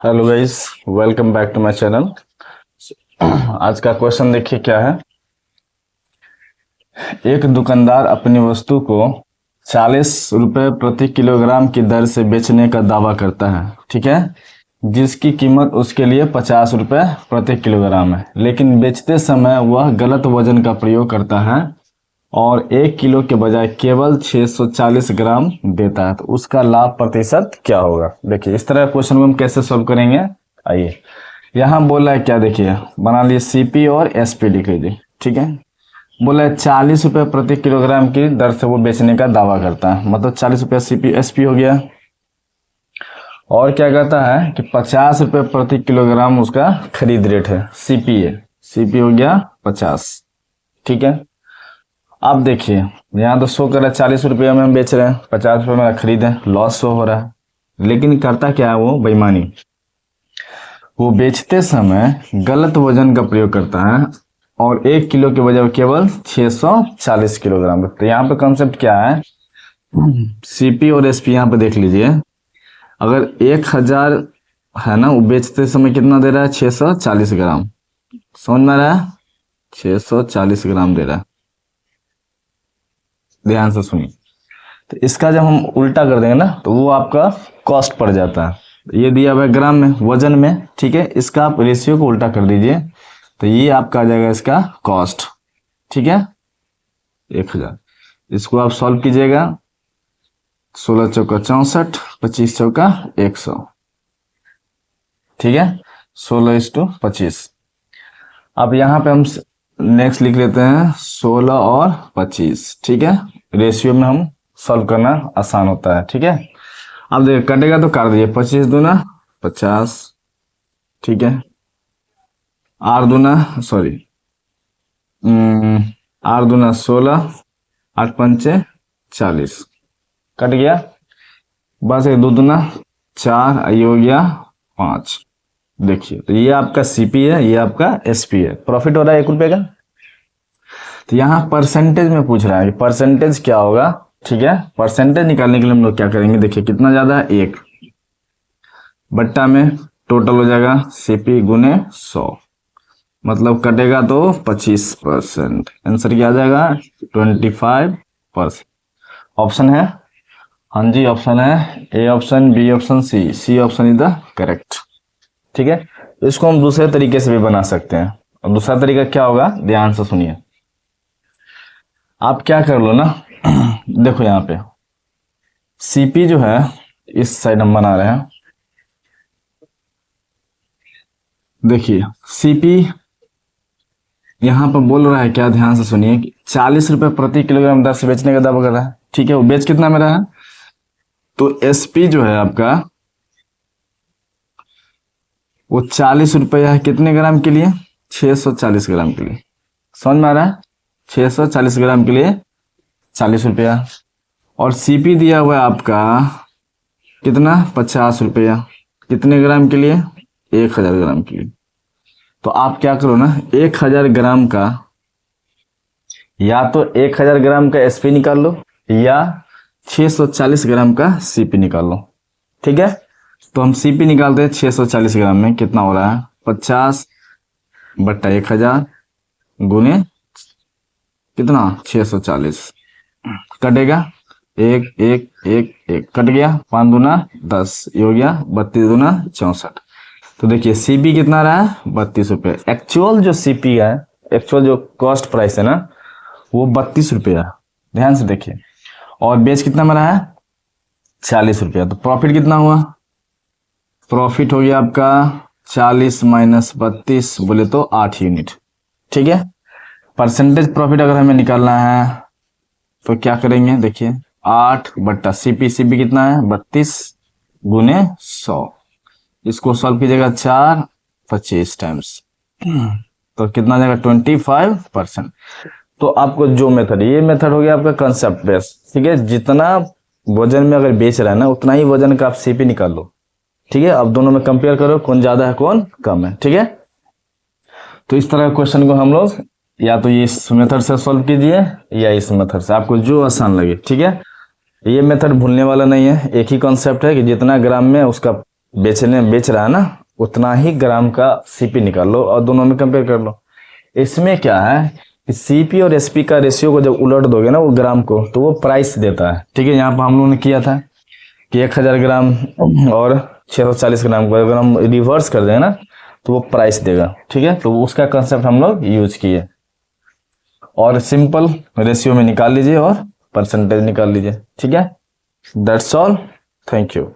Hello guys, welcome back to my channel. आज का question देखिए क्या है। एक दुकानदार अपनी वस्तु को 40 रुपए प्रति किलोग्राम की दर से बेचने का दावा करता है, ठीक है, जिसकी कीमत उसके लिए 50 रुपए प्रति किलोग्राम है, लेकिन बेचते समय वह गलत वजन का प्रयोग करता है और 1 किलो के बजाय केवल 640 ग्राम देता है, तो उसका लाभ प्रतिशत क्या होगा। देखिए इस तरह क्वेश्चन को हम कैसे सॉल्व करेंगे। आइए, यहाँ बोला है क्या, देखिए बना लिए सीपी और एसपी लिख लीजिए, ठीक है। बोला है 40 रुपए प्रति किलोग्राम की दर से वो बेचने का दावा करता है, मतलब 40 रुपया सीपी एसपी हो गया। और क्या कहता है कि 50 रुपए प्रति किलोग्राम उसका खरीद रेट है, सीपी है, सीपी हो गया 50, ठीक है। अब देखिए यहाँ तो शो कर रहा है 40 रुपये में हम बेच रहे हैं, 50 रुपये में खरीद है, लॉस शो हो रहा है। लेकिन करता क्या है वो बेईमानी, वो बेचते समय गलत वजन का प्रयोग करता है और 1 किलो के बजाय केवल 640 किलोग्राम। तो यहाँ पे कॉन्सेप्ट क्या है, सीपी और एसपी यहाँ पे देख लीजिए। अगर 1000 है ना, वो बेचते समय कितना दे रहा है, 640 ग्राम। समझ में आ रहा है, 640 ग्राम दे रहा है। ध्यान से सुनिए, तो इसका जब हम उल्टा कर देंगे ना तो वो आपका कॉस्ट पड़ जाता है। ये दिया हुआ है ग्राम में, वजन में, ठीक है। इसका आप रेशियो को उल्टा कर दीजिए तो ये आपका आ जाएगा इसका कॉस्ट, ठीक है, 1000। इसको आप सॉल्व कीजिएगा, 16 चौका 64, 25 चौका 100, ठीक है, 16:25। अब यहाँ पे हम नेक्स्ट लिख लेते हैं 16 और 25, ठीक है। रेशियो में हम सॉल्व करना आसान होता है, ठीक है। अब देखिए कटेगा तो काट दीजिए, 25 दूना 50, ठीक है, आर दूना 16, 8 पंचे 40, कट गया। बस एक 2 दूना 4, ये हो गया 5। देखिए तो ये आपका सीपी है, ये आपका एसपी है, प्रॉफिट हो रहा है 1 रुपये का। तो यहाँ परसेंटेज में पूछ रहा है कि परसेंटेज क्या होगा, ठीक है। परसेंटेज निकालने के लिए हम लोग क्या करेंगे, देखिए कितना ज्यादा है, 1 बट्टा में टोटल हो जाएगा सीपी गुने 100, मतलब कटेगा तो 25%। आंसर क्या आ जाएगा, 25%। ऑप्शन है, हाँ जी ऑप्शन है, A option, B option, C option is the correct, ठीक है। इसको हम दूसरे तरीके से भी बना सकते हैं। और दूसरा तरीका क्या होगा, ध्यान से सुनिए। आप क्या कर लो ना, देखो यहाँ पे सीपी जो है इस साइड हम बना रहे हैं, देखिए सीपी यहाँ पर बोल रहा है क्या, ध्यान से सुनिए कि 40 रुपए प्रति किलोग्राम दर से बेचने का दावा कर रहा है, ठीक है। वो बेच कितना में रहा है, तो एसपी जो है आपका वो 40 रुपया है कितने ग्राम के लिए, 640 ग्राम के लिए। समझ में आ रहा है, 640 ग्राम के लिए 40 रुपया। और सीपी दिया हुआ है आपका कितना, 50 रुपया, कितने ग्राम के लिए, 1000 ग्राम के लिए। तो आप क्या करो ना, 1000 ग्राम का, या तो 1000 ग्राम का एसपी निकाल लो या 640 ग्राम का सीपी निकाल लो, ठीक है। तो हम सीपी निकालते हैं, 640 ग्राम में कितना हो रहा है, 50 बट्टा 1000 गुने कितना, 640, कटेगा 1 1 1 1, कट गया, 5 दूना 10, ये हो गया 32 दूना 64। तो देखिए सीपी कितना रहा है, 32 रुपये। एक्चुअल जो सीपी है, एक्चुअल जो कॉस्ट प्राइस है ना, वो 32 रुपया है, ध्यान से देखिए। और बेच कितना में रहा है, 40 रुपया। तो प्रॉफिट कितना हुआ, प्रॉफिट हो गया आपका 40 माइनस 32 बोले तो 8 यूनिट, ठीक है। परसेंटेज प्रॉफिट अगर हमें निकालना है तो क्या करेंगे, देखिए 8 बट्टा सीपी, सीपी कितना है 32 गुने 100, इसको सॉल्व कीजिएगा 4 25 टाइम्स, तो कितना आ जाएगा 25%। तो आपको जो मेथड, ये मेथड हो गया आपका कंसेप्ट बेस्ड, ठीक है। जितना वजन में अगर बेच रहा है ना, उतना ही वजन का आप सीपी निकाल लो, ठीक है। अब दोनों में कंपेयर करो कौन ज्यादा है कौन कम है, ठीक है। तो इस तरह क्वेश्चन को हम लोग या तो इस मेथड से सॉल्व कीजिए या इस मेथड से, आपको जो आसान लगे, ठीक है। ये मेथड भूलने वाला नहीं है, एक ही कॉन्सेप्ट है कि जितना ग्राम में उसका बेच रहा है ना, उतना ही ग्राम का सीपी निकाल लो और दोनों में कंपेयर कर लो। इसमें क्या है कि सीपी और एसपी का रेशियो को जब उलट दोगे ना वो ग्राम को, तो वो प्राइस देता है। ठीक है, यहाँ पर हम लोगों ने किया था कि 1000 ग्राम और 640 ग्राम को अगर हम रिवर्स कर दें ना तो वो प्राइस देगा। ठीक है, तो उसका कंसेप्ट हम लोग यूज किए और सिंपल रेशियो में निकाल लीजिए और परसेंटेज निकाल लीजिए। ठीक है, दैट्स ऑल, थैंक यू।